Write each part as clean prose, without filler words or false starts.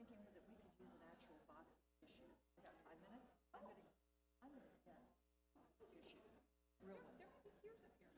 thinking that we could use an actual box of tissues. I got 5 minutes. I'm gonna get tissues. Real ones. There will be tears up here.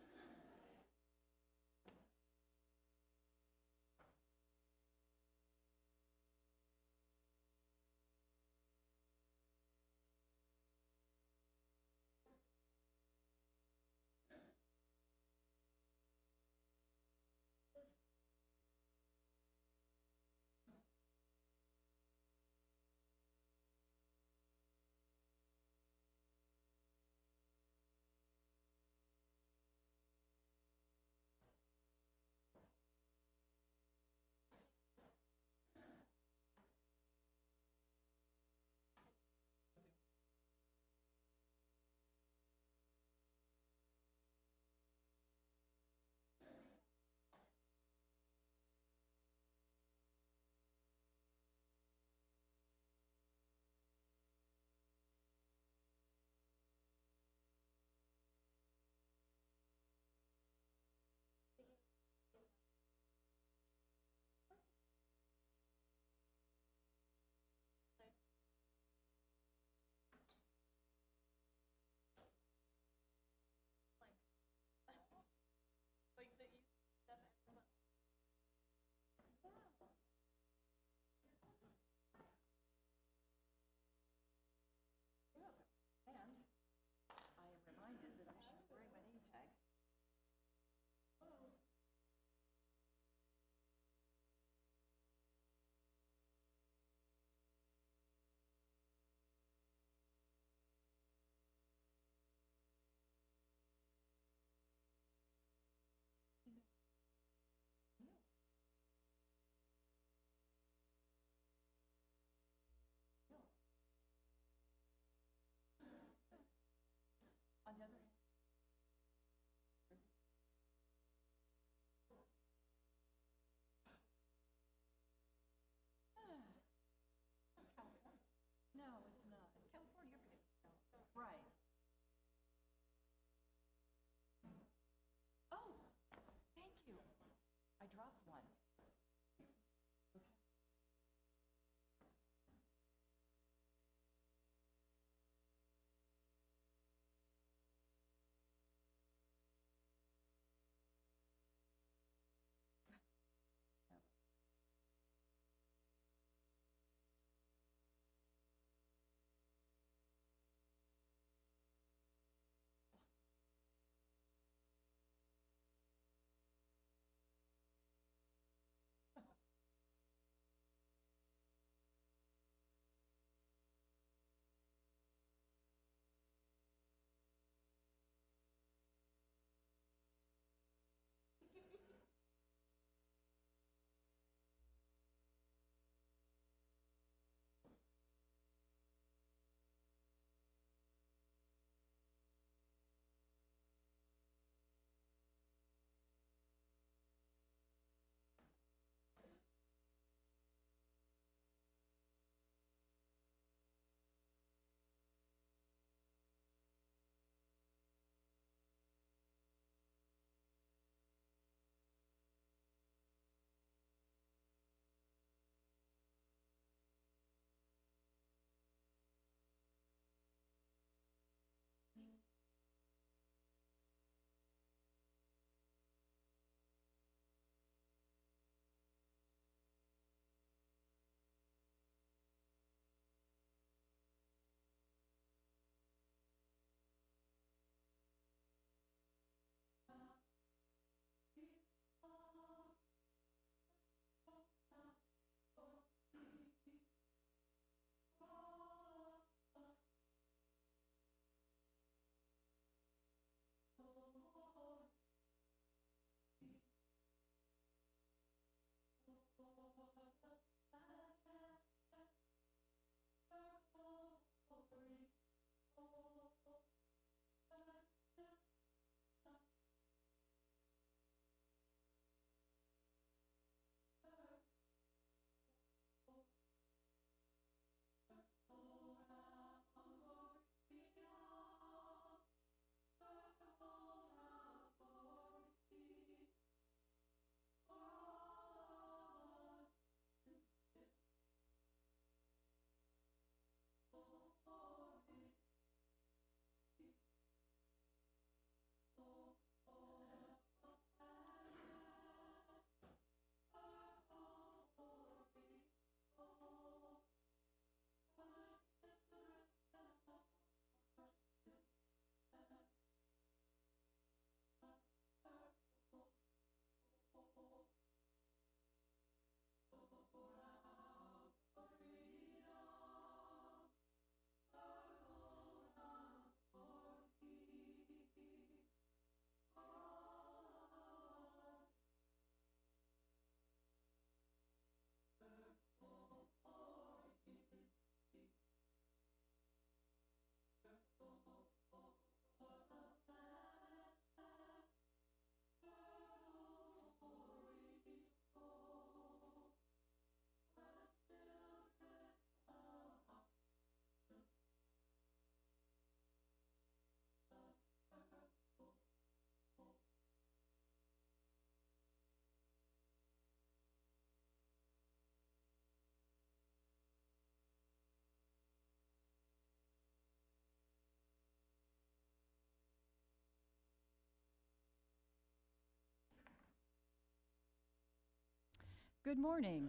Good morning,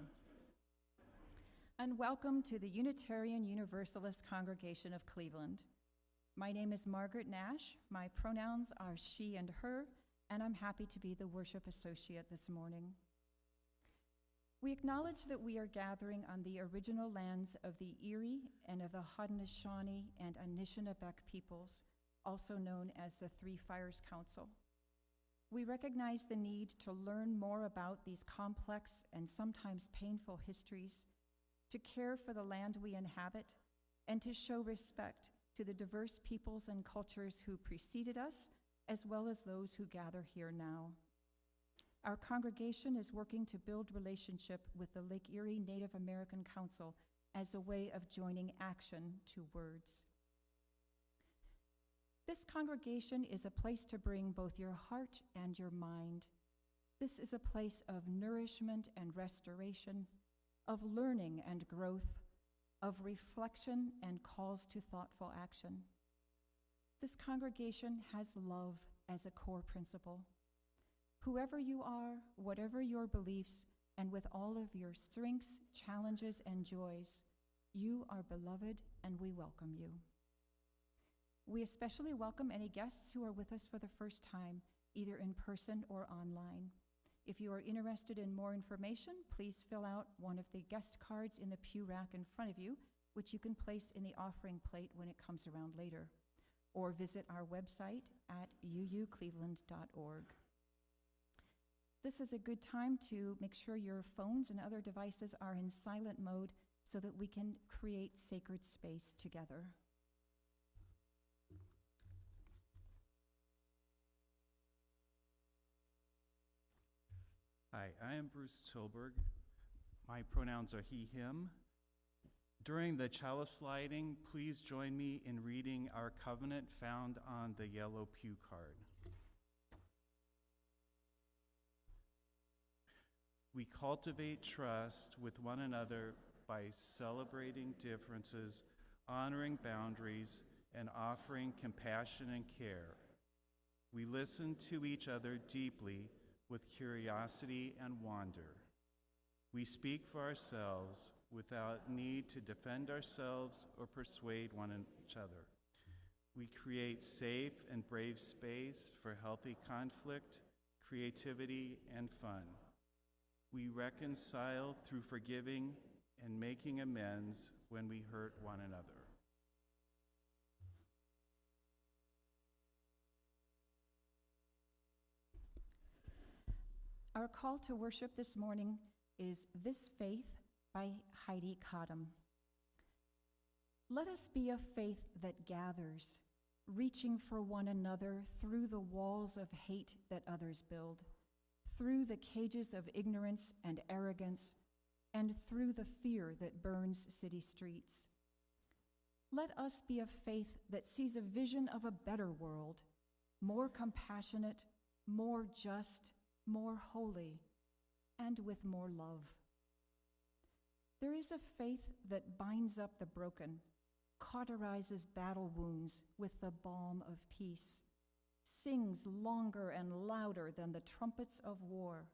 and welcome to the Unitarian Universalist Congregation of Cleveland. My name is Margaret Nash. My pronouns are she and her, and I'm happy to be the worship associate this morning. We acknowledge that we are gathering on the original lands of the Erie and of the Haudenosaunee and Anishinaabe peoples, also known as the Three Fires Council. We recognize the need to learn more about these complex and sometimes painful histories, to care for the land we inhabit, and to show respect to the diverse peoples and cultures who preceded us, as well as those who gather here now. Our congregation is working to build relationship with the Lake Erie Native American Council as a way of joining action to words. This congregation is a place to bring both your heart and your mind. This is a place of nourishment and restoration, of learning and growth, of reflection and calls to thoughtful action. This congregation has love as a core principle. Whoever you are, whatever your beliefs, and with all of your strengths, challenges, and joys, you are beloved and we welcome you. We especially welcome any guests who are with us for the first time, either in person or online. If you are interested in more information, please fill out one of the guest cards in the pew rack in front of you, which you can place in the offering plate when it comes around later, or visit our website at uucleveland.org. This is a good time to make sure your phones and other devices are in silent mode so that we can create sacred space together. Hi, I am Bruce Tillberg. My pronouns are he, him. During the chalice lighting, please join me in reading our covenant found on the yellow pew card. We cultivate trust with one another by celebrating differences, honoring boundaries, and offering compassion and care. We listen to each other deeply with curiosity and wonder. We speak for ourselves without need to defend ourselves or persuade each other. We create safe and brave space for healthy conflict, creativity, and fun. We reconcile through forgiving and making amends when we hurt one another. Our call to worship this morning is This Faith by Heide Cottam. Let us be a faith that gathers, reaching for one another through the walls of hate that others build, through the cages of ignorance and arrogance, and through the fear that burns city streets. Let us be a faith that sees a vision of a better world, more compassionate, more just, more holy, and with more love. There is a faith that binds up the broken, cauterizes battle wounds with the balm of peace, sings longer and louder than the trumpets of war.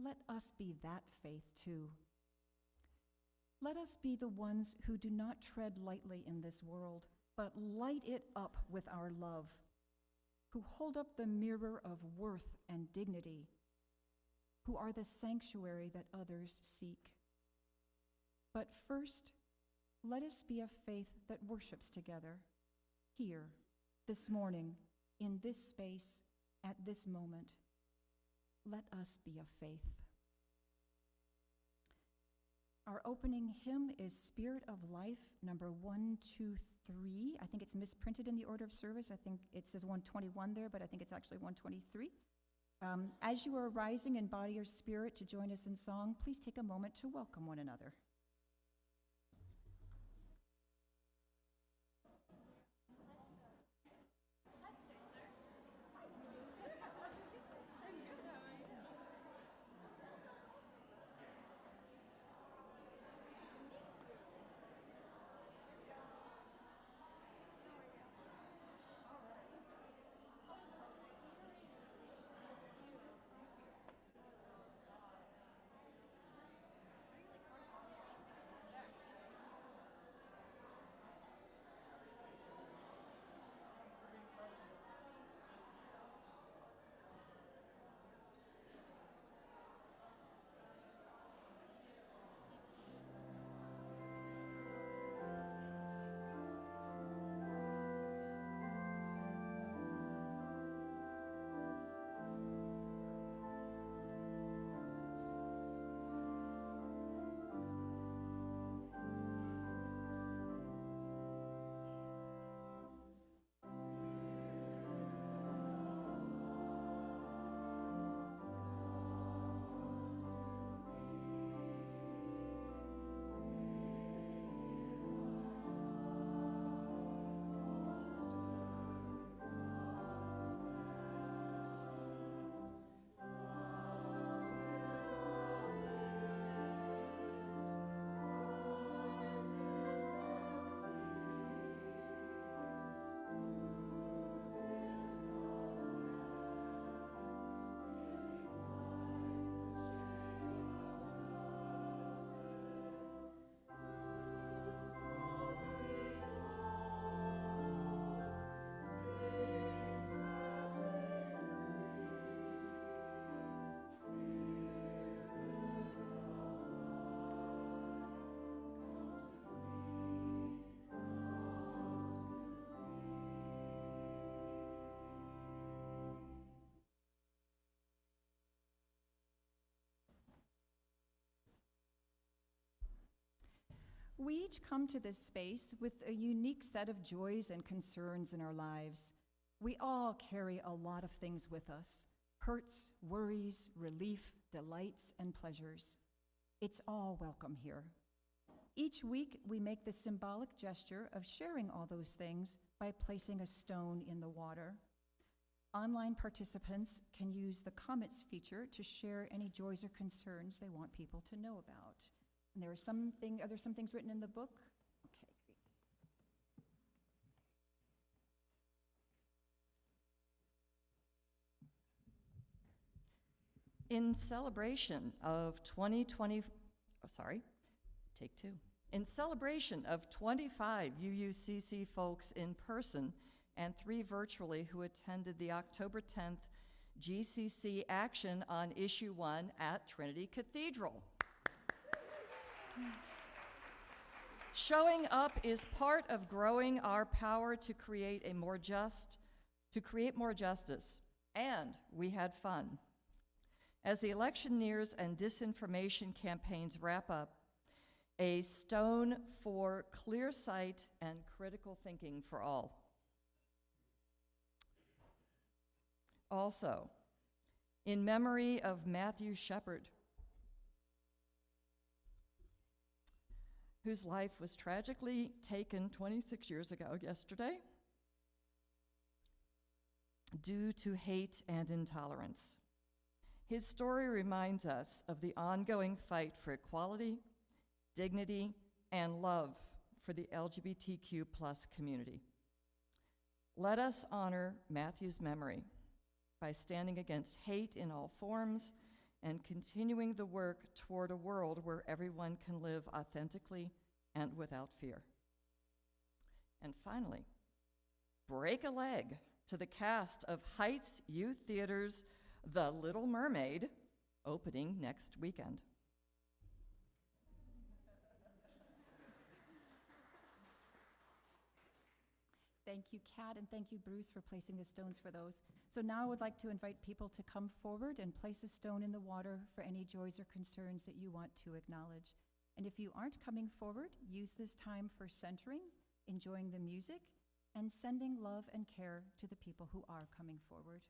Let us be that faith too. Let us be the ones who do not tread lightly in this world, but light it up with our love, who hold up the mirror of worth and dignity, who are the sanctuary that others seek. But first, let us be a faith that worships together, here, this morning, in this space, at this moment. Let us be a faith. Our opening hymn is Spirit of Life, number 123. I think it's misprinted in the order of service. I think it says 121 there, but I think it's actually 123. As you are rising in body or spirit to join us in song, please take a moment to welcome one another. We each come to this space with a unique set of joys and concerns in our lives. We all carry a lot of things with us: hurts, worries, relief, delights, and pleasures. It's all welcome here. Each week, we make the symbolic gesture of sharing all those things by placing a stone in the water. Online participants can use the comments feature to share any joys or concerns they want people to know about. And are there some things written in the book? Okay, great. In celebration of 25 UUCC folks in person and 3 virtually who attended the October 10th GCC action on Issue 1 at Trinity Cathedral. Showing up is part of growing our power to create more justice, and we had fun. As the election nears and disinformation campaigns wrap up, a stone for clear sight and critical thinking for all. Also, in memory of Matthew Shepard, whose life was tragically taken 26 years ago yesterday due to hate and intolerance. His story reminds us of the ongoing fight for equality, dignity, and love for the LGBTQ+ community. Let us honor Matthew's memory by standing against hate in all forms and continuing the work toward a world where everyone can live authentically and without fear. And finally, break a leg to the cast of Heights Youth Theater's The Little Mermaid, opening next weekend. Thank you, Kat, and thank you, Bruce, for placing the stones for those. So now I would like to invite people to come forward and place a stone in the water for any joys or concerns that you want to acknowledge. And if you aren't coming forward, use this time for centering, enjoying the music, and sending love and care to the people who are coming forward.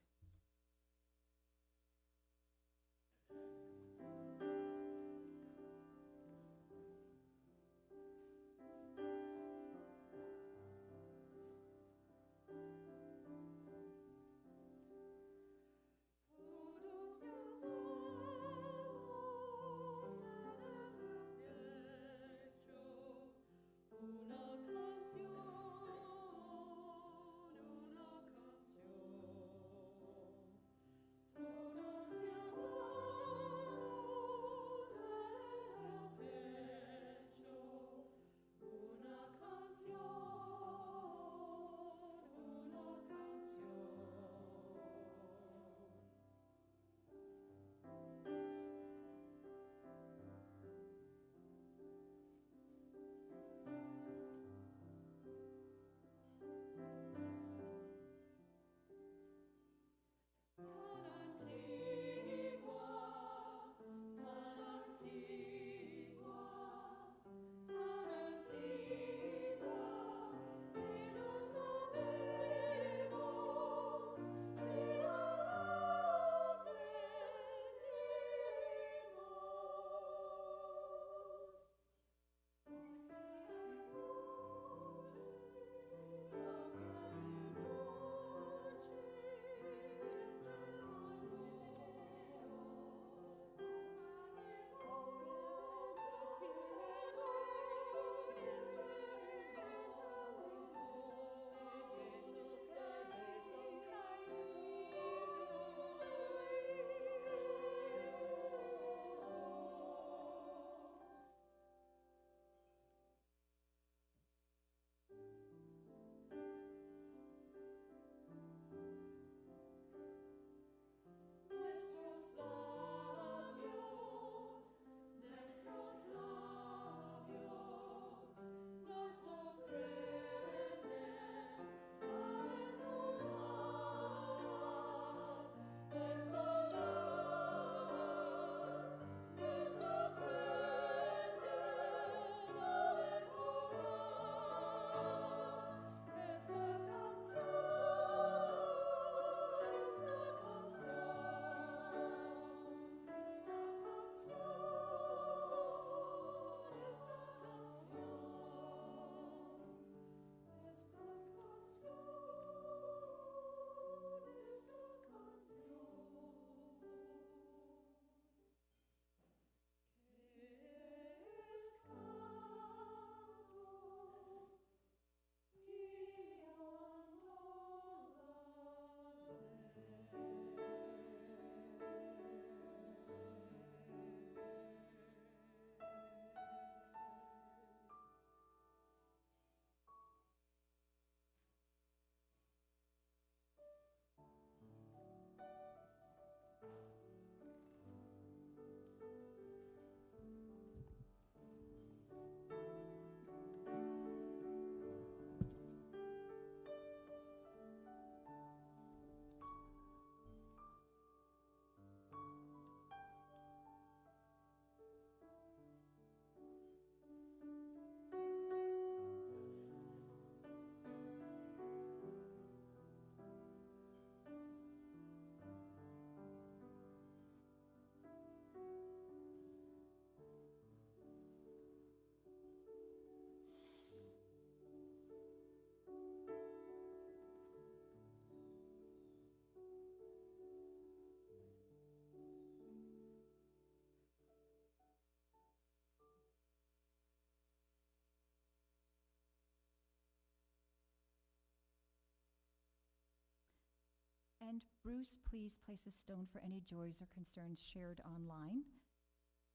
And Bruce, please place a stone for any joys or concerns shared online.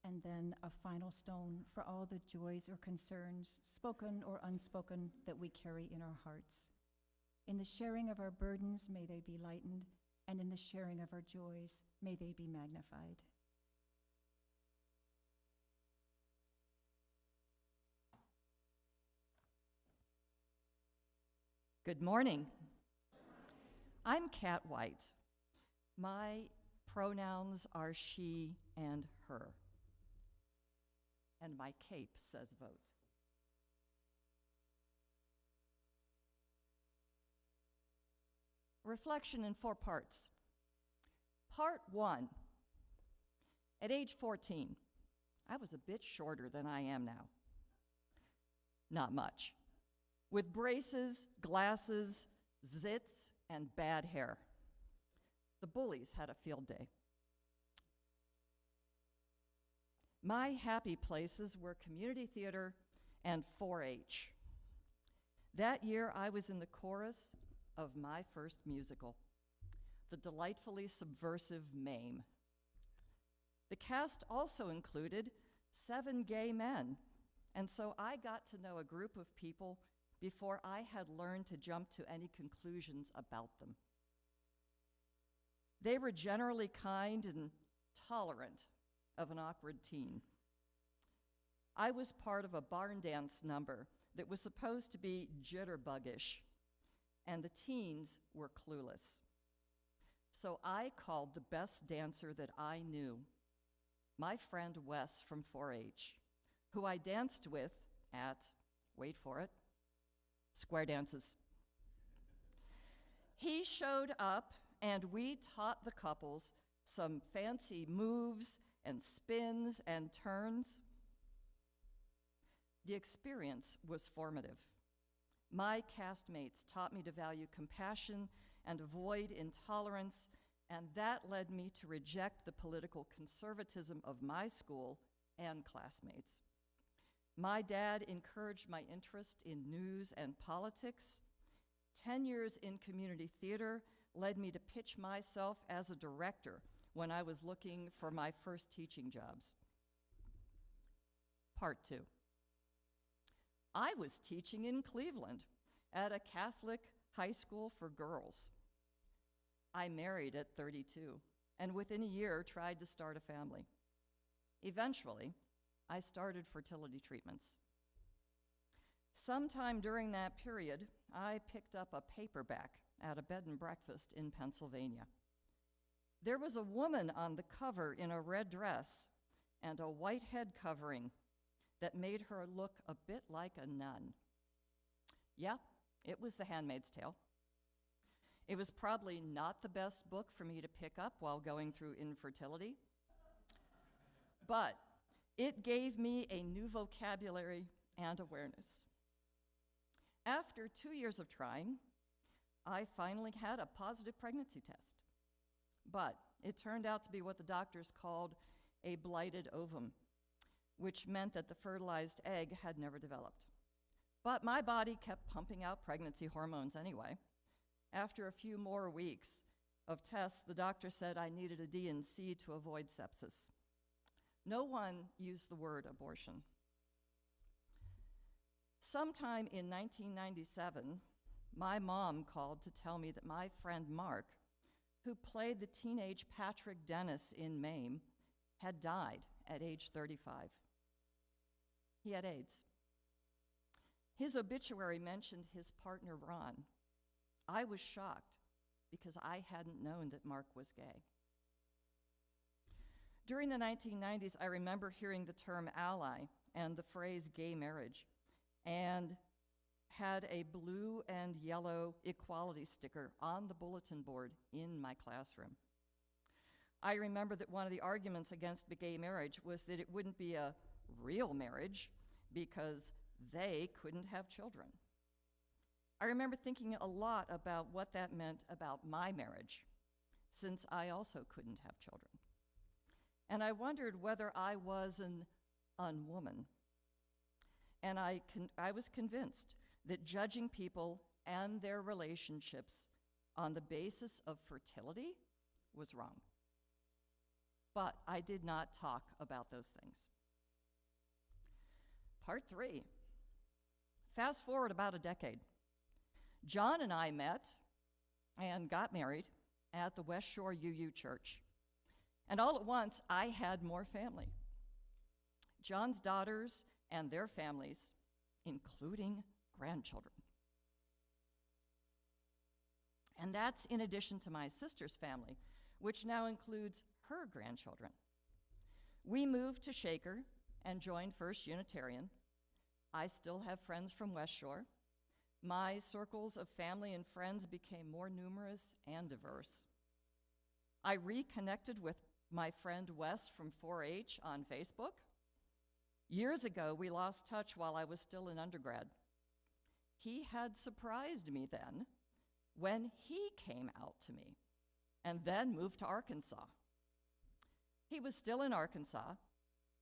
And then a final stone for all the joys or concerns, spoken or unspoken, that we carry in our hearts. In the sharing of our burdens, may they be lightened, and in the sharing of our joys, may they be magnified. Good morning. I'm Cat White. My pronouns are she and her. And my cape says vote. Reflection in 4 parts. Part 1. At age 14, I was a bit shorter than I am now. Not much. With braces, glasses, zits, and bad hair. The bullies had a field day. My happy places were community theater and 4-H. That year, I was in the chorus of my first musical, the delightfully subversive Mame. The cast also included 7 gay men, and so I got to know a group of people before I had learned to jump to any conclusions about them. They were generally kind and tolerant of an awkward teen. I was part of a barn dance number that was supposed to be jitterbuggish, and the teens were clueless. So I called the best dancer that I knew, my friend Wes from 4-H, who I danced with at, wait for it, square dances. He showed up, and we taught the couples some fancy moves and spins and turns. The experience was formative. My castmates taught me to value compassion and avoid intolerance, and that led me to reject the political conservatism of my school and classmates. My dad encouraged my interest in news and politics. 10 years in community theater led me to pitch myself as a director when I was looking for my first teaching jobs. Part 2. I was teaching in Cleveland at a Catholic high school for girls. I married at 32, and within a year tried to start a family. Eventually, I started fertility treatments. Sometime during that period, I picked up a paperback at a bed and breakfast in Pennsylvania. There was a woman on the cover in a red dress and a white head covering that made her look a bit like a nun. Yeah, it was The Handmaid's Tale. It was probably not the best book for me to pick up while going through infertility, but it gave me a new vocabulary and awareness. After 2 years of trying, I finally had a positive pregnancy test. But it turned out to be what the doctors called a blighted ovum, which meant that the fertilized egg had never developed. But my body kept pumping out pregnancy hormones anyway. After a few more weeks of tests, the doctor said I needed a D&C to avoid sepsis. No one used the word abortion. Sometime in 1997, my mom called to tell me that my friend Mark, who played the teenage Patrick Dennis in Mame, had died at age 35. He had AIDS. His obituary mentioned his partner, Ron. I was shocked because I hadn't known that Mark was gay. During the 1990s, I remember hearing the term ally and the phrase gay marriage, and had a blue and yellow equality sticker on the bulletin board in my classroom. I remember that one of the arguments against gay marriage was that it wouldn't be a real marriage because they couldn't have children. I remember thinking a lot about what that meant about my marriage, since I also couldn't have children. And I wondered whether I was an unwoman. And I was convinced that judging people and their relationships on the basis of fertility was wrong. But I did not talk about those things. Part 3. Fast forward about a decade. John and I met and got married at the West Shore UU Church. And all at once, I had more family. John's daughters and their families, including grandchildren. And that's in addition to my sister's family, which now includes her grandchildren. We moved to Shaker and joined First Unitarian. I still have friends from West Shore. My circles of family and friends became more numerous and diverse. I reconnected with my friend Wes from 4-H on Facebook. Years ago, we lost touch while I was still in undergrad. He had surprised me then when he came out to me and then moved to Arkansas. He was still in Arkansas,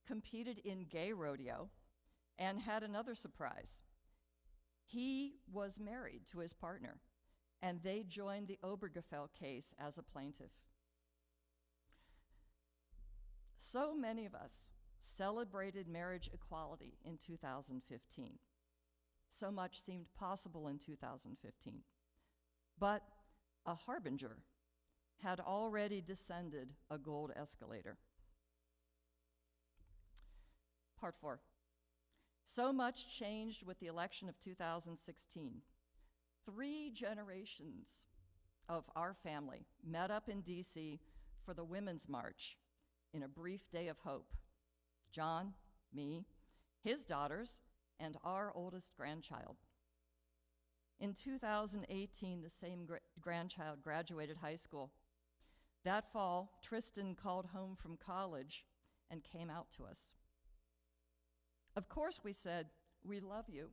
competed in gay rodeo, and had another surprise. He was married to his partner, and they joined the Obergefell case as a plaintiff. So many of us celebrated marriage equality in 2015. So much seemed possible in 2015. But a harbinger had already descended a gold escalator. Part 4. So much changed with the election of 2016. 3 generations of our family met up in DC for the Women's March in a brief day of hope. John, me, his daughters, and our oldest grandchild. In 2018, the same grandchild graduated high school. That fall, Tristan called home from college and came out to us. Of course, we said, "We love you."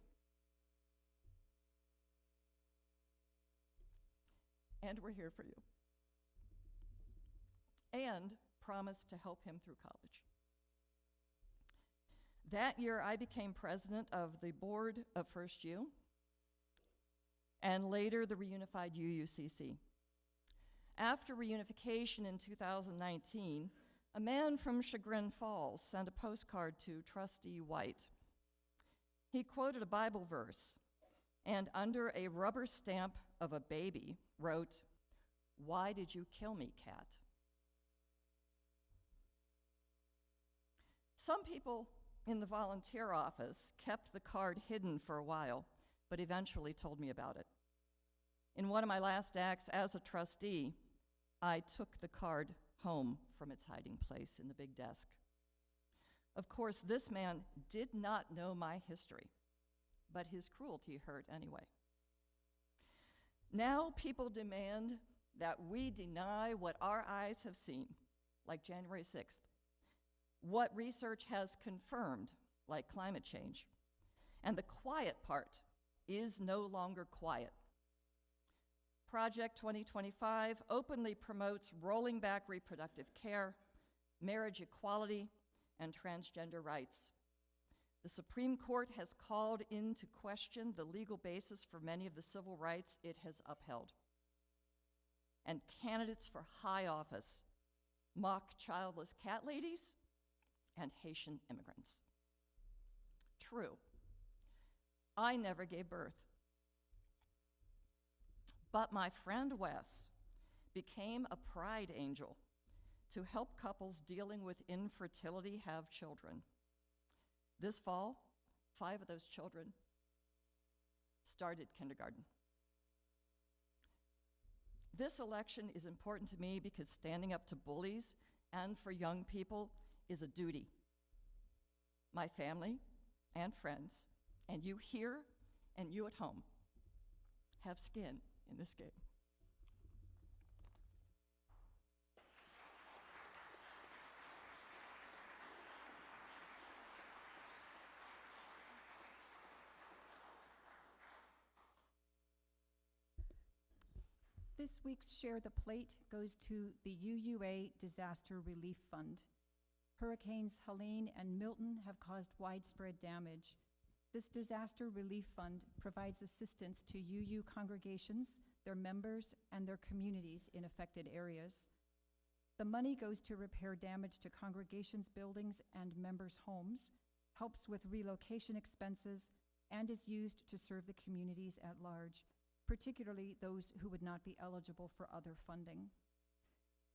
And we're here for you. And promised to help him through college. That year, I became president of the board of First U, and later the reunified UUCC. After reunification in 2019, a man from Chagrin Falls sent a postcard to Trustee White. He quoted a Bible verse, and under a rubber stamp of a baby wrote, "Why did you kill me, cat?" Some people in the volunteer office kept the card hidden for a while, but eventually told me about it. In one of my last acts as a trustee, I took the card home from its hiding place in the big desk. Of course, this man did not know my history, but his cruelty hurt anyway. Now people demand that we deny what our eyes have seen, like January 6th, what research has confirmed, like climate change, and the quiet part is no longer quiet. Project 2025 openly promotes rolling back reproductive care, marriage equality, and transgender rights. The Supreme Court has called into question the legal basis for many of the civil rights it has upheld. And candidates for high office mock childless cat ladies and Haitian immigrants. True, I never gave birth. But my friend Wes became a pride angel to help couples dealing with infertility have children. This fall, 5 of those children started kindergarten. This election is important to me because standing up to bullies and for young people is a duty. My family and friends, and you here and you at home, have skin in this game. This week's Share the Plate goes to the UUA Disaster Relief Fund. Hurricanes Helene and Milton have caused widespread damage. This disaster relief fund provides assistance to UU congregations their members, and their communities in affected areas. The money goes to repair damage to congregations, buildings, and members' homes, helps with relocation expenses, and is used to serve the communities at large, particularly those who would not be eligible for other funding.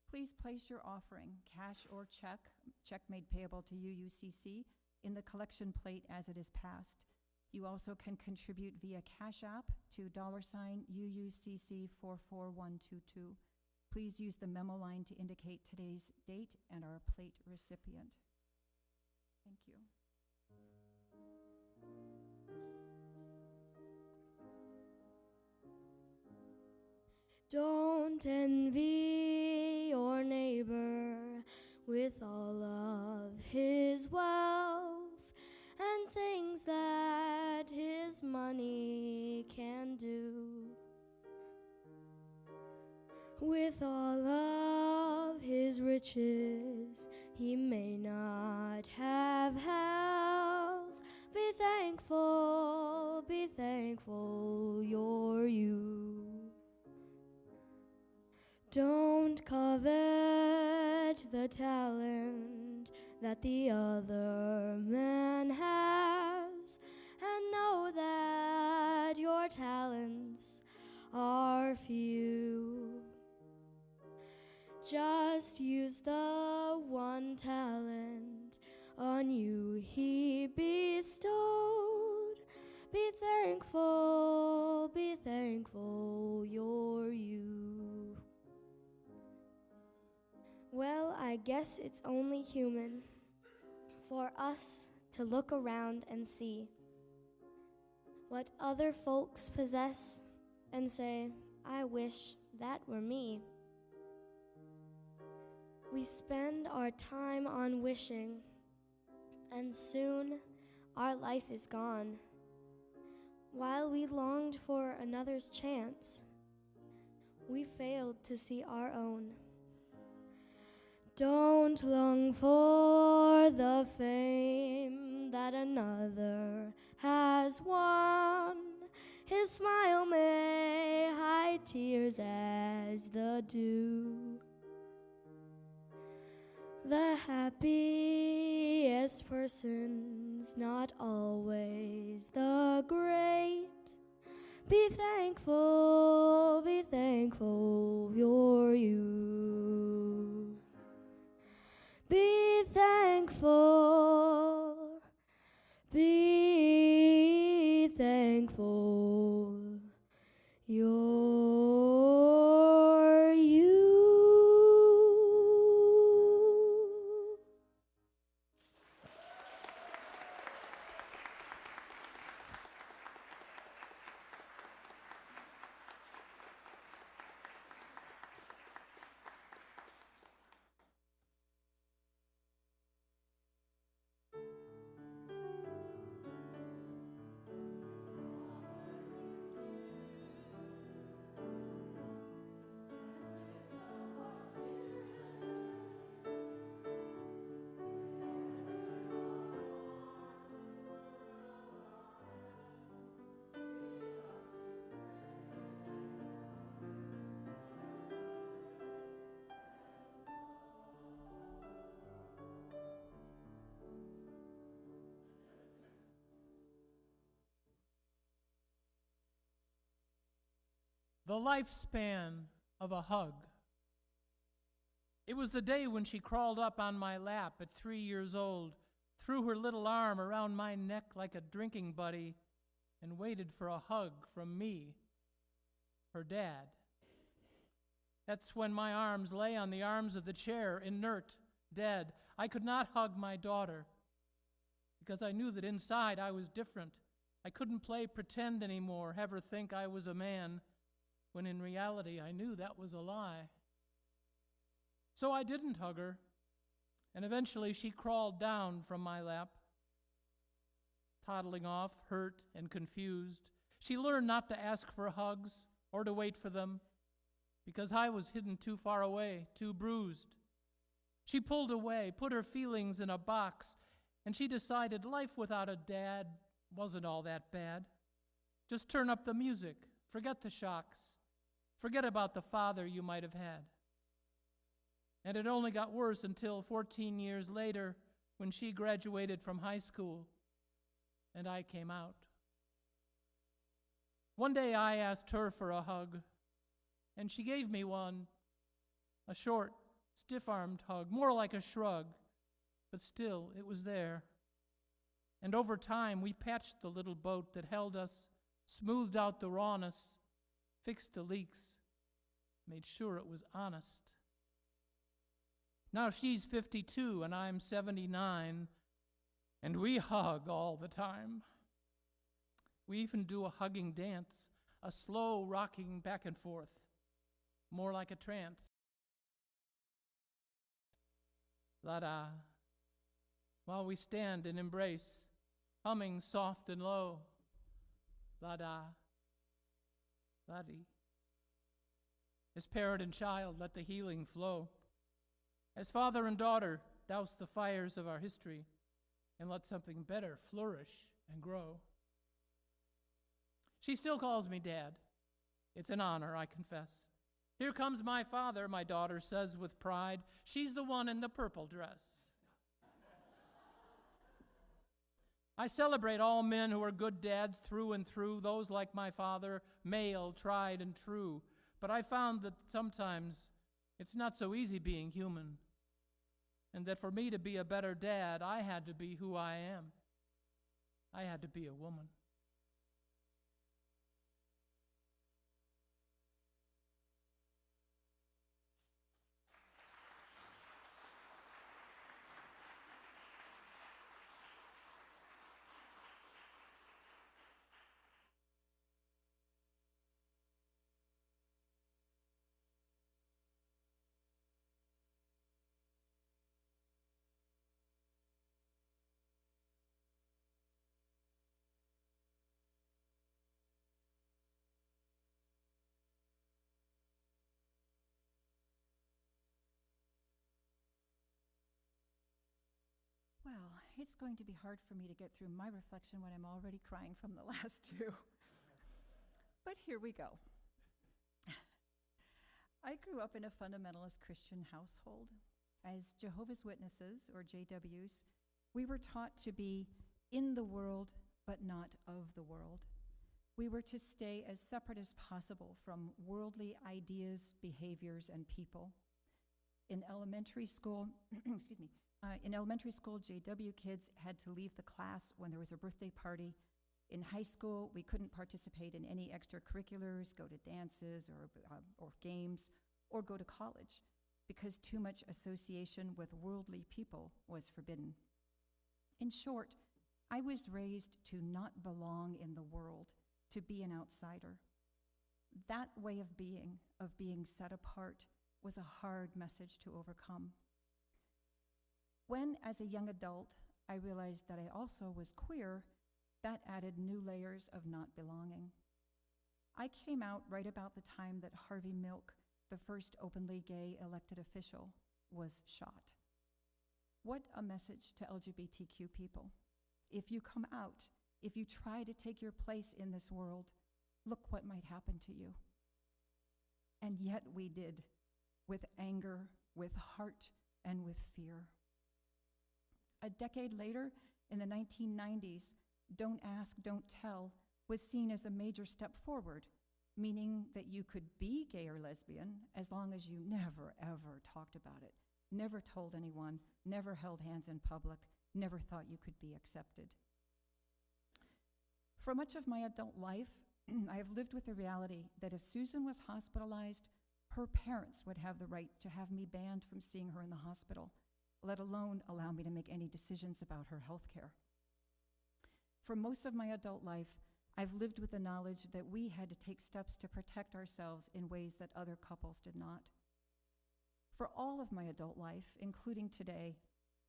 Please place your offering, cash or check made payable to UUCC, in the collection plate as it is passed. You also can contribute via Cash App to $UUCC 44122. Please use the memo line to indicate today's date and our plate recipient. Thank you. Don't envy your neighbor with all of his wealth and things that his money can do. With all of his riches, he may not have house. Be thankful you're you. Don't covet the talent that the other man has, and know that your talents are few. Just use the one talent on you he bestowed. Be thankful you're you. Well, I guess it's only human for us to look around and see what other folks possess and say, I wish that were me. We spend our time on wishing, and soon our life is gone. While we longed for another's chance, we failed to see our own. Don't long for the fame that another has won. His smile may hide tears as the dew. The happiest person's not always the great. Be thankful you're you. Be thankful you're you. The lifespan of a hug. It was the day when she crawled up on my lap at 3 years old, threw her little arm around my neck like a drinking buddy, and waited for a hug from me, her dad. That's when my arms lay on the arms of the chair, inert, dead. I could not hug my daughter because I knew that inside I was different. I couldn't play pretend anymore, have her think I was a man, when in reality I knew that was a lie. So I didn't hug her, and eventually she crawled down from my lap, toddling off, hurt and confused. She learned not to ask for hugs or to wait for them, because I was hidden too far away, too bruised. She pulled away, put her feelings in a box, and she decided life without a dad wasn't all that bad. Just turn up the music, forget the shocks. Forget about the father you might have had. And it only got worse until 14 years later when she graduated from high school and I came out. One day I asked her for a hug, and she gave me one, a short, stiff-armed hug, more like a shrug, but still it was there. And over time we patched the little boat that held us, smoothed out the rawness, fixed the leaks, made sure it was honest. Now she's 52 and I'm 79, and we hug all the time. We even do a hugging dance, a slow rocking back and forth, more like a trance. La-da, while we stand and embrace, humming soft and low. La-da, la-dee. As parent and child, let the healing flow. As father and daughter, douse the fires of our history and let something better flourish and grow. She still calls me Dad. It's an honor, I confess. Here comes my father, my daughter says with pride. She's the one in the purple dress. I celebrate all men who are good dads through and through, those like my father, male, tried and true. But I found that sometimes it's not so easy being human, and that for me to be a better dad, I had to be who I am. I had to be a woman. Well, it's going to be hard for me to get through my reflection when I'm already crying from the last two. But here we go. I grew up in a fundamentalist Christian household. As Jehovah's Witnesses, or JWs, we were taught to be in the world, but not of the world. We were to stay as separate as possible from worldly ideas, behaviors, and people. In elementary school, in elementary school, JW kids had to leave the class when there was a birthday party. In high school, we couldn't participate in any extracurriculars, go to dances or games, or go to college, because too much association with worldly people was forbidden. In short, I was raised to not belong in the world, to be an outsider. That way of being set apart, was a hard message to overcome. When, as a young adult, I realized that I also was queer, that added new layers of not belonging. I came out right about the time that Harvey Milk, the first openly gay elected official, was shot. What a message to LGBTQ people. If you come out, if you try to take your place in this world, look what might happen to you. And yet we did, with anger, with heart, and with fear. A decade later, in the 1990s, Don't Ask, Don't Tell was seen as a major step forward, meaning that you could be gay or lesbian as long as you never, ever talked about it, never told anyone, never held hands in public, never thought you could be accepted. For much of my adult life, I have lived with the reality that if Susan was hospitalized, her parents would have the right to have me banned from seeing her in the hospital, let alone allow me to make any decisions about her health care. For most of my adult life, I've lived with the knowledge that we had to take steps to protect ourselves in ways that other couples did not. For all of my adult life, including today,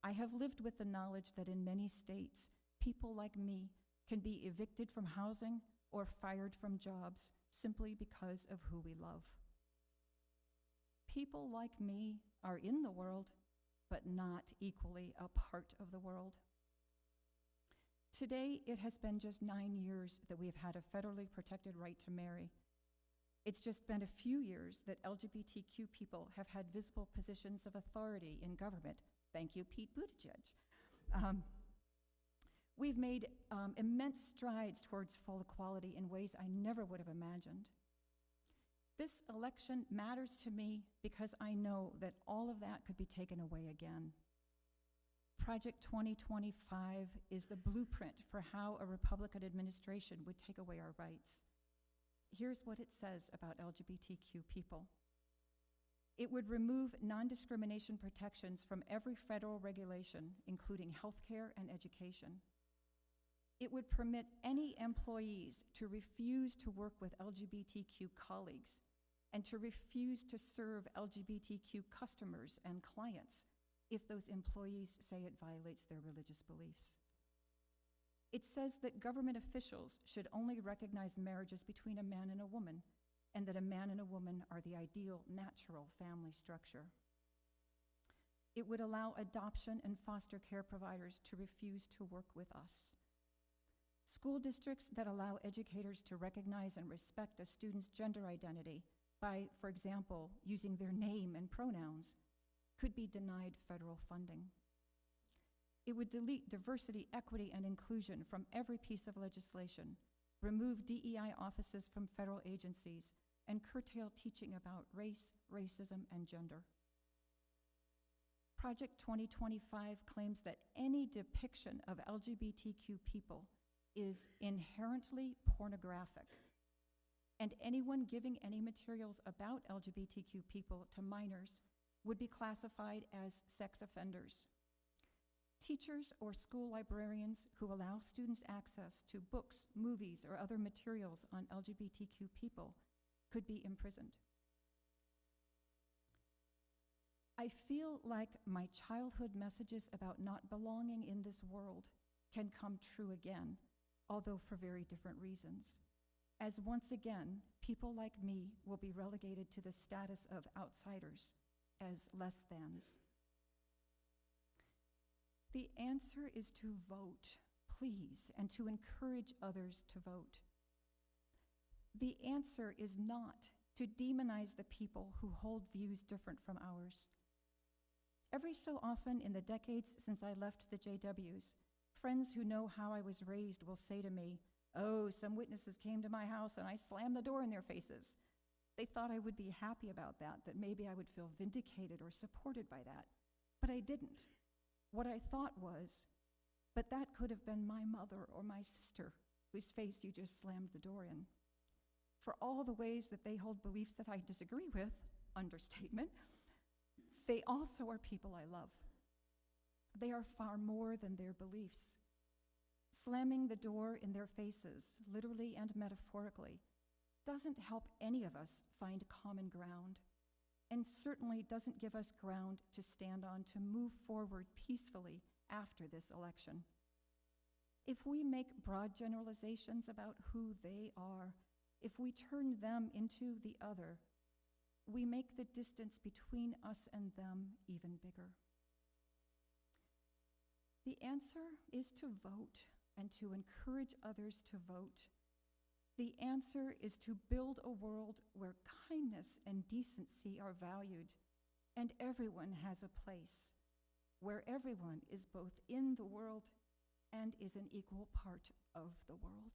I have lived with the knowledge that in many states, people like me can be evicted from housing or fired from jobs simply because of who we love. People like me are in the world, but not equally a part of the world. Today, it has been just 9 years that we have had a federally protected right to marry. It's just been a few years that LGBTQ people have had visible positions of authority in government. Thank you, Pete Buttigieg. We've made immense strides towards full equality in ways I never would have imagined. This election matters to me because I know that all of that could be taken away again. Project 2025 is the blueprint for how a Republican administration would take away our rights. Here's what it says about LGBTQ people. It would remove non-discrimination protections from every federal regulation, including healthcare and education. It would permit any employees to refuse to work with LGBTQ colleagues and to refuse to serve LGBTQ customers and clients if those employees say it violates their religious beliefs. It says that government officials should only recognize marriages between a man and a woman, and that a man and a woman are the ideal, natural family structure. It would allow adoption and foster care providers to refuse to work with us. School districts that allow educators to recognize and respect a student's gender identity by, for example, using their name and pronouns, could be denied federal funding. It would delete diversity, equity, and inclusion from every piece of legislation, remove DEI offices from federal agencies, and curtail teaching about race, racism, and gender. Project 2025 claims that any depiction of LGBTQ people is inherently pornographic, and anyone giving any materials about LGBTQ people to minors would be classified as sex offenders. Teachers or school librarians who allow students access to books, movies, or other materials on LGBTQ people could be imprisoned. I feel like my childhood messages about not belonging in this world can come true again, although for very different reasons, as once again, people like me will be relegated to the status of outsiders, as less thans. The answer is to vote, please, and to encourage others to vote. The answer is not to demonize the people who hold views different from ours. Every so often in the decades since I left the JWs, friends who know how I was raised will say to me, "Oh, some witnesses came to my house and I slammed the door in their faces." They thought I would be happy about that maybe I would feel vindicated or supported by that. But I didn't. What I thought was, but that could have been my mother or my sister whose face you just slammed the door in. For all the ways that they hold beliefs that I disagree with, understatement, they also are people I love. They are far more than their beliefs. Slamming the door in their faces, literally and metaphorically, doesn't help any of us find common ground, and certainly doesn't give us ground to stand on to move forward peacefully after this election. If we make broad generalizations about who they are, if we turn them into the other, we make the distance between us and them even bigger. The answer is to vote and to encourage others to vote. The answer is to build a world where kindness and decency are valued and everyone has a place, where everyone is both in the world and is an equal part of the world.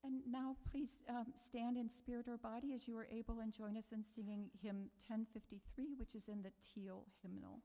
And now please stand in spirit or body as you are able and join us in singing hymn 1053, which is in the teal hymnal.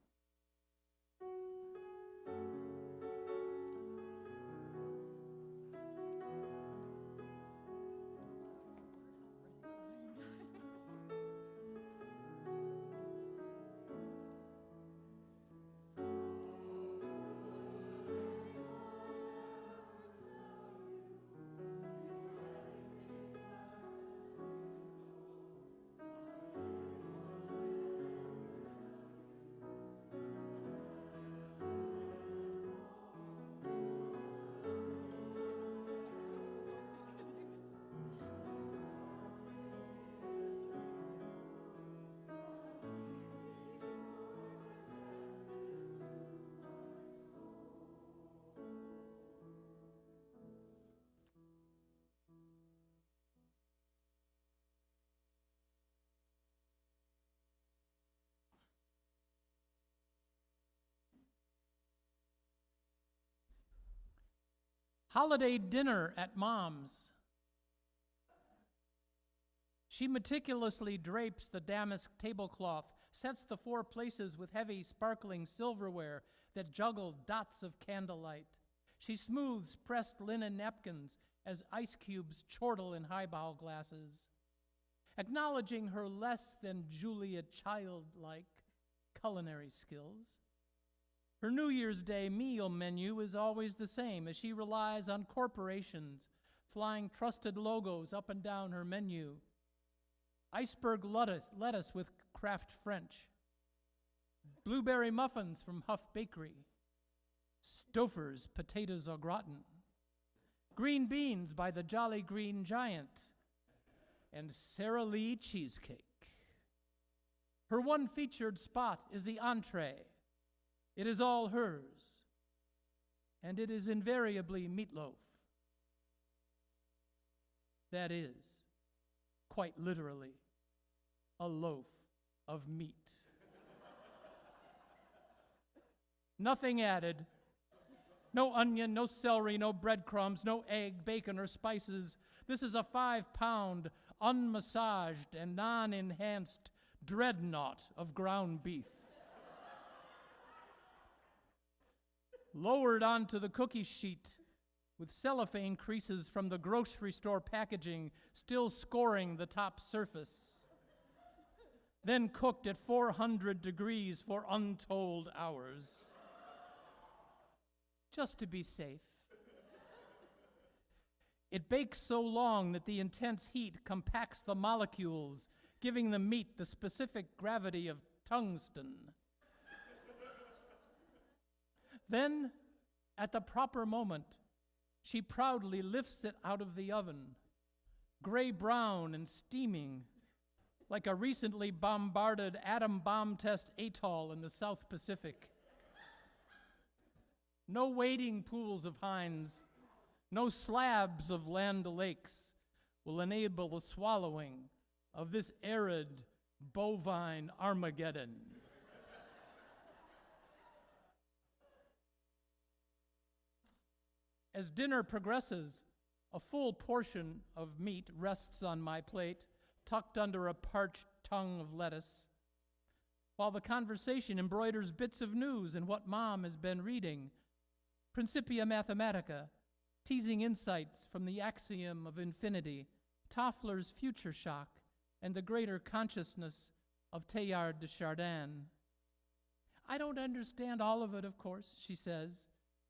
holiday dinner at Mom's. She meticulously drapes the damask tablecloth, sets the four places with heavy, sparkling silverware that juggle dots of candlelight. She smooths pressed linen napkins as ice cubes chortle in highball glasses. Acknowledging her less than Julia childlike culinary skills, her New Year's Day meal menu is always the same as she relies on corporations flying trusted logos up and down her menu. Iceberg lettuce with Kraft French, blueberry muffins from Huff Bakery, Stouffer's potatoes au gratin, green beans by the Jolly Green Giant, and Sara Lee cheesecake. Her one featured spot is the entree. It is all hers, and it is invariably meatloaf. That is, quite literally, a loaf of meat. Nothing added. No onion, no celery, no breadcrumbs, no egg, bacon, or spices. This is a 5-pound, unmassaged and non-enhanced dreadnought of ground beef. Lowered onto the cookie sheet with cellophane creases from the grocery store packaging still scoring the top surface. Then cooked at 400 degrees for untold hours. Just to be safe. It bakes so long that the intense heat compacts the molecules, giving the meat the specific gravity of tungsten. Then, at the proper moment, she proudly lifts it out of the oven, gray-brown and steaming, like a recently bombarded atom bomb test atoll in the South Pacific. No wading pools of Heinz, no slabs of Land O'Lakes will enable the swallowing of this arid bovine Armageddon. As dinner progresses, a full portion of meat rests on my plate, tucked under a parched tongue of lettuce, while the conversation embroiders bits of news and what Mom has been reading, Principia Mathematica, teasing insights from the axiom of infinity, Toffler's future shock, and the greater consciousness of Teilhard de Chardin. I don't understand all of it, of course, she says,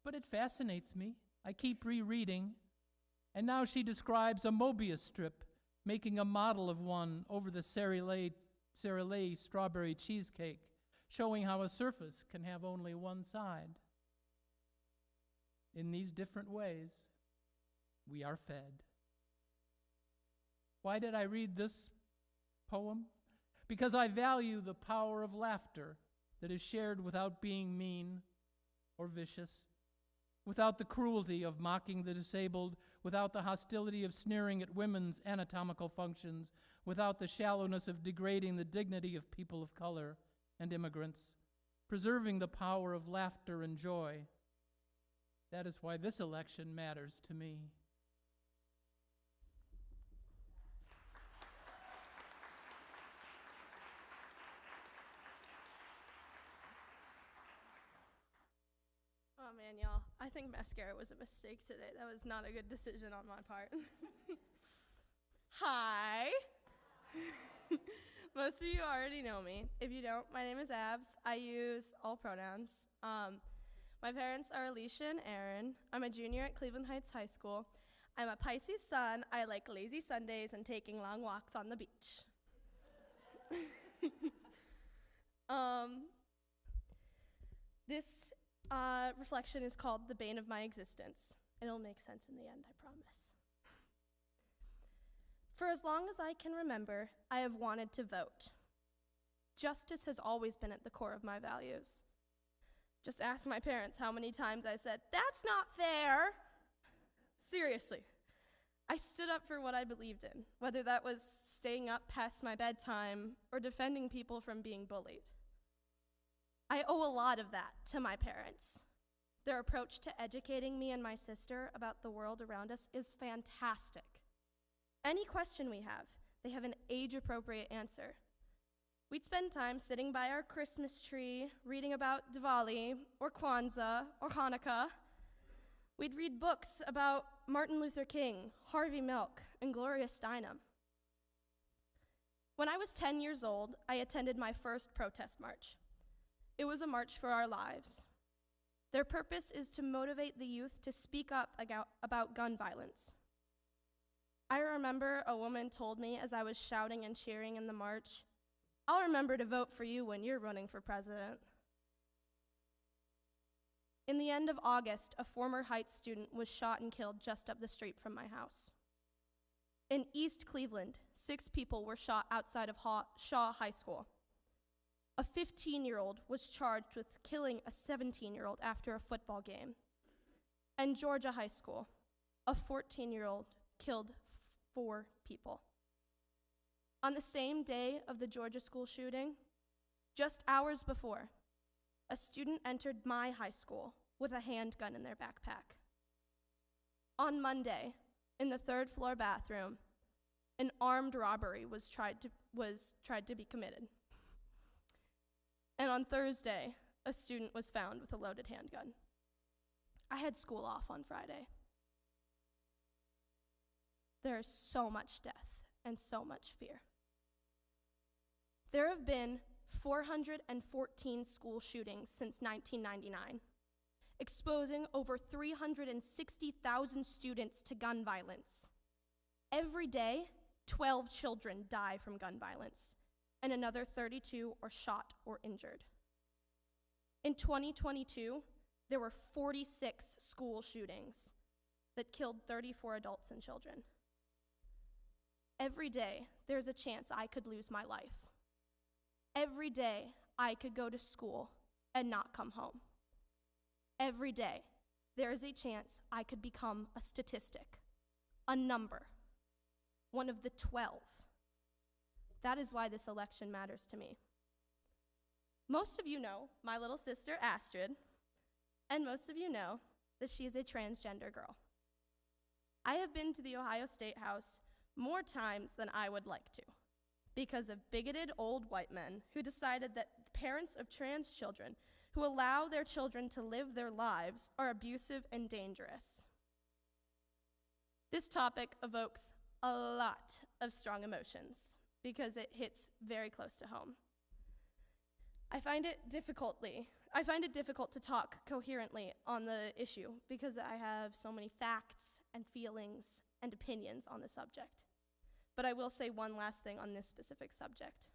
but it fascinates me. I keep rereading. And now she describes a Mobius strip, making a model of one over the Sara Lee strawberry cheesecake, showing how a surface can have only one side. In these different ways, we are fed. Why did I read this poem? Because I value the power of laughter that is shared without being mean or vicious, without the cruelty of mocking the disabled, without the hostility of sneering at women's anatomical functions, without the shallowness of degrading the dignity of people of color and immigrants, preserving the power of laughter and joy. That is why this election matters to me. Oh man, y'all, I think mascara was a mistake today. That was not a good decision on my part. Hi. Most of you already know me. If you don't, my name is Abs. I use all pronouns. My parents are Alicia and Aaron. I'm a junior at Cleveland Heights High School. I'm a Pisces sun. I like lazy Sundays and taking long walks on the beach. This reflection is called The Bane of My Existence. It'll make sense in the end, I promise. For as long as I can remember, I have wanted to vote. Justice has always been at the core of my values. Just ask my parents how many times I said, "That's not fair." Seriously. I stood up for what I believed in, whether that was staying up past my bedtime or defending people from being bullied. I owe a lot of that to my parents. Their approach to educating me and my sister about the world around us is fantastic. Any question we have, they have an age-appropriate answer. We'd spend time sitting by our Christmas tree, reading about Diwali, or Kwanzaa, or Hanukkah. We'd read books about Martin Luther King, Harvey Milk, and Gloria Steinem. When I was 10 years old, I attended my first protest march. It was a march for our lives. Their purpose is to motivate the youth to speak up about gun violence. I remember a woman told me as I was shouting and cheering in the march, "I'll remember to vote for you when you're running for president." In the end of August, a former Heights student was shot and killed just up the street from my house. In East Cleveland, 6 people were shot outside of Shaw High School. A 15-year-old was charged with killing a 17-year-old after a football game. And Georgia High School, a 14-year-old killed 4 people. On the same day of the Georgia school shooting, just hours before, a student entered my high school with a handgun in their backpack. On Monday, in the 3rd floor bathroom, an armed robbery was tried to be committed. And on Thursday, a student was found with a loaded handgun. I had school off on Friday. There is so much death and so much fear. There have been 414 school shootings since 1999, exposing over 360,000 students to gun violence. Every day, 12 children die from gun violence, and another 32 are shot or injured. In 2022, there were 46 school shootings that killed 34 adults and children. Every day, there's a chance I could lose my life. Every day, I could go to school and not come home. Every day, there is a chance I could become a statistic, a number, one of the 12. That is why this election matters to me. Most of you know my little sister, Astrid, and most of you know that she is a transgender girl. I have been to the Ohio State House more times than I would like to because of bigoted old white men who decided that parents of trans children who allow their children to live their lives are abusive and dangerous. This topic evokes a lot of strong emotions because it hits very close to home. I find it difficult to talk coherently on the issue because I have so many facts and feelings and opinions on the subject. But I will say one last thing on this specific subject.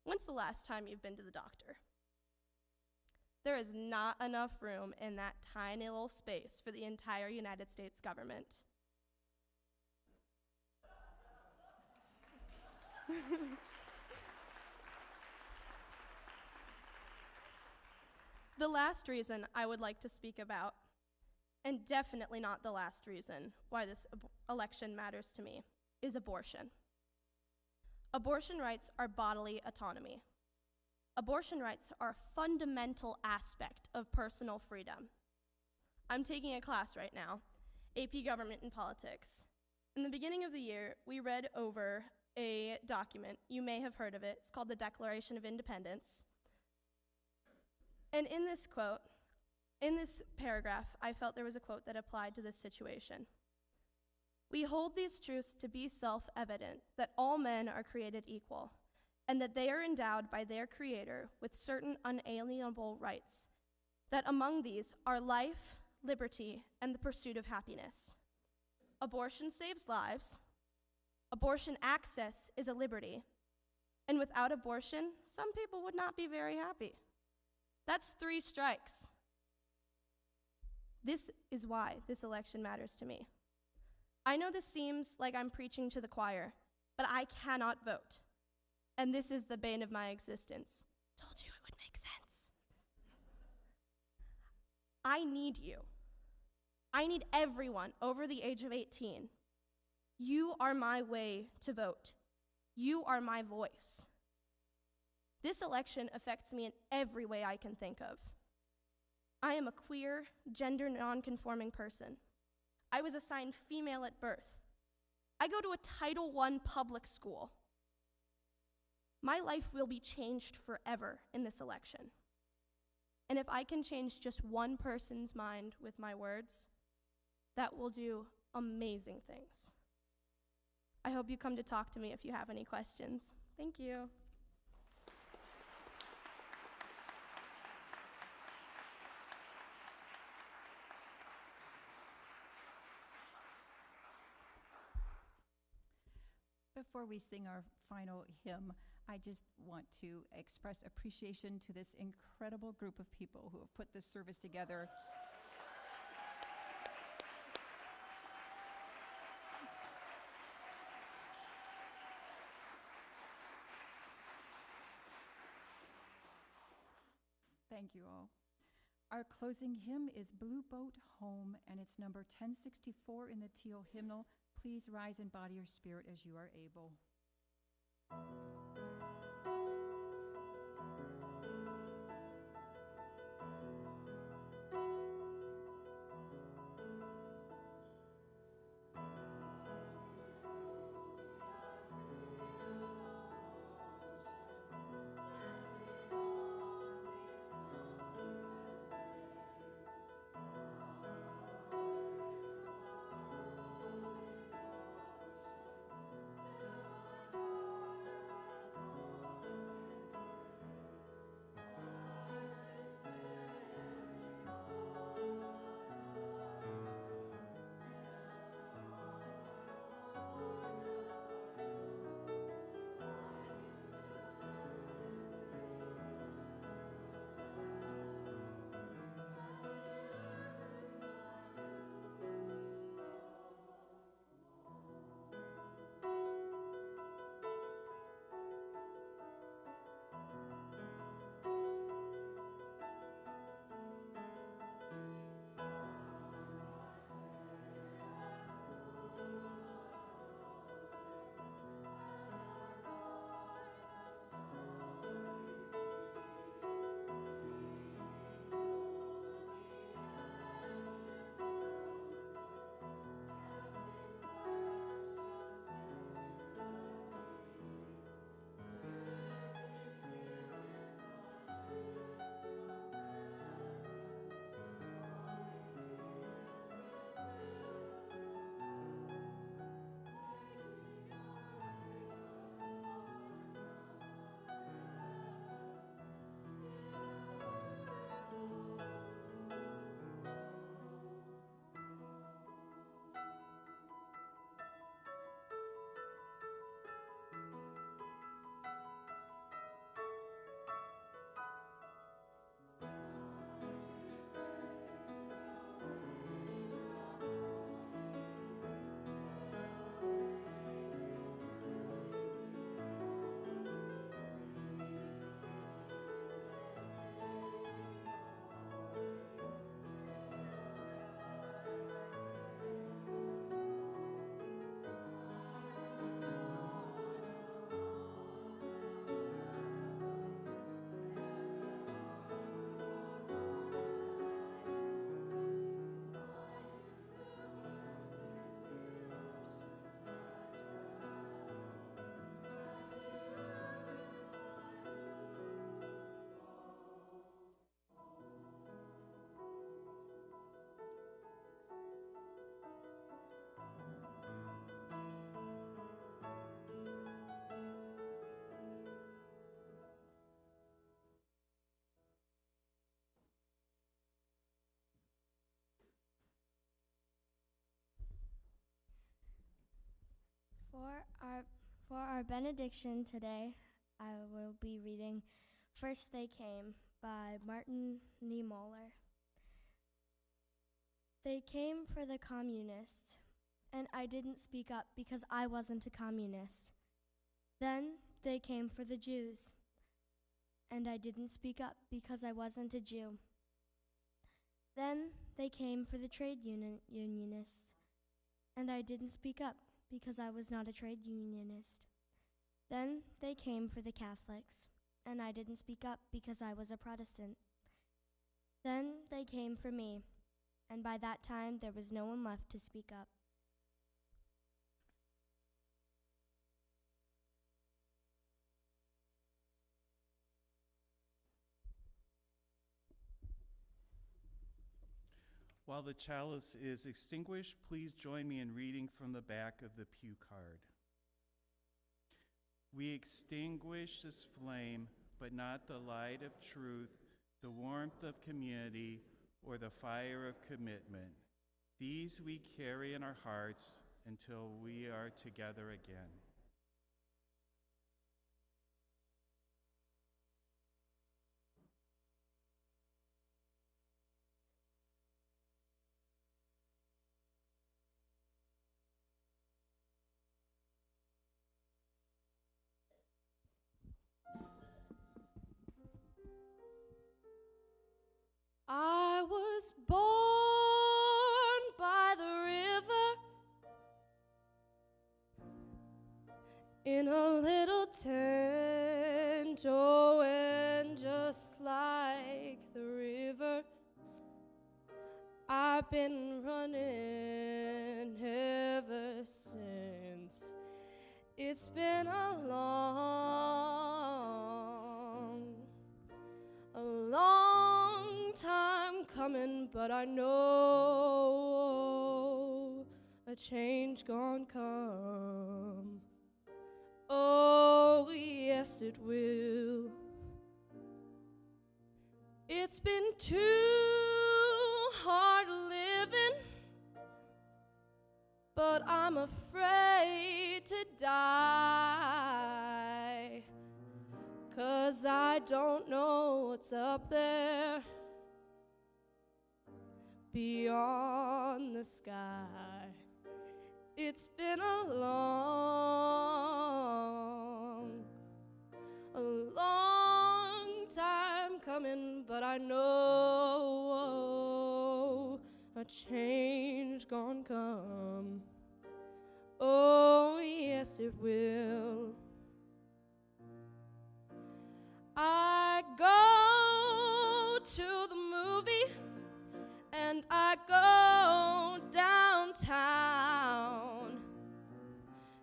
When's the last time you've been to the doctor? There is not enough room in that tiny little space for the entire United States government. The last reason I would like to speak about, and definitely not the last reason why this election matters to me, is abortion. Abortion rights are bodily autonomy. Abortion rights are a fundamental aspect of personal freedom. I'm taking a class right now, AP Government and Politics. In the beginning of the year, we read over a document. You may have heard of it. It's called the Declaration of Independence. And in this quote, in this paragraph, I felt there was a quote that applied to this situation. "We hold these truths to be self-evident, that all men are created equal, and that they are endowed by their Creator with certain unalienable rights, that among these are life, liberty, and the pursuit of happiness. Abortion saves lives. Abortion access is a liberty. And without abortion, some people would not be very happy." That's 3 strikes. This is why this election matters to me. I know this seems like I'm preaching to the choir, but I cannot vote. And this is the bane of my existence. Told you it would make sense. I need you. I need everyone over the age of 18. You are my way to vote. You are my voice. This election affects me in every way I can think of. I am a queer, gender nonconforming person. I was assigned female at birth. I go to a Title I public school. My life will be changed forever in this election. And if I can change just one person's mind with my words, that will do amazing things. I hope you come to talk to me if you have any questions. Thank you. Before we sing our final hymn, I just want to express appreciation to this incredible group of people who have put this service together. Thank you all. Our closing hymn is Blue Boat Home, and it's number 1064 in the teal hymnal. Please rise in body or spirit as you are able. For our benediction today, I will be reading First They Came by Martin Niemöller. They came for the communists, and I didn't speak up because I wasn't a communist. Then they came for the Jews, and I didn't speak up because I wasn't a Jew. Then they came for the trade unionists, and I didn't speak up because I was not a trade unionist. Then they came for the Catholics, and I didn't speak up because I was a Protestant. Then they came for me, and by that time there was no one left to speak up. While the chalice is extinguished, please join me in reading from the back of the pew card. We extinguish this flame, but not the light of truth, the warmth of community, or the fire of commitment. These we carry in our hearts until we are together again. I was born by the river in a little tent, oh, and just like the river, I've been running ever since. It's been a long time coming, but I know a change gonna come. Oh, yes, it will. It's been too hard living, but I'm afraid to die, 'cause I don't know what's up there beyond the sky. It's been a long time coming, but I know a change gonna come. Oh, yes, it will. I go to the movie and I go downtown.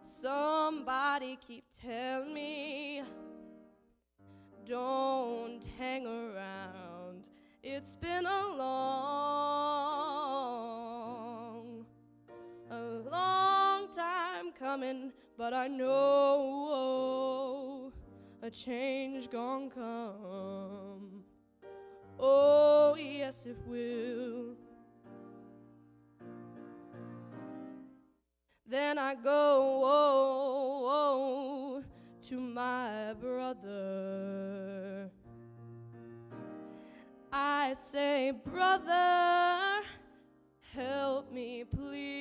Somebody keep telling me, don't hang around. It's been a long time coming, but I know a change gonna come. Oh, yes, it will. Then I go to my brother. I say, brother, help me please.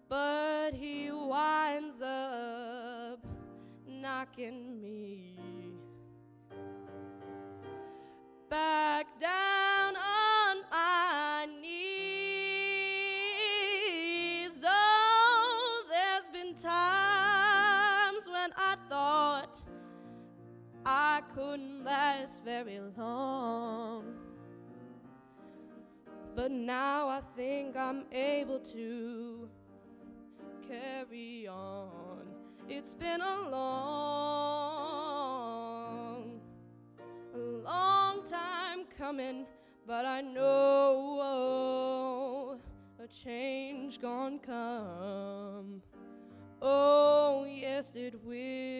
But he winds up knocking me back down on my knees. Oh, there's been times when I thought I couldn't last very long, but now I think I'm able to carry on. It's been a long time coming, but I know a change gonna come. Oh, yes, it will.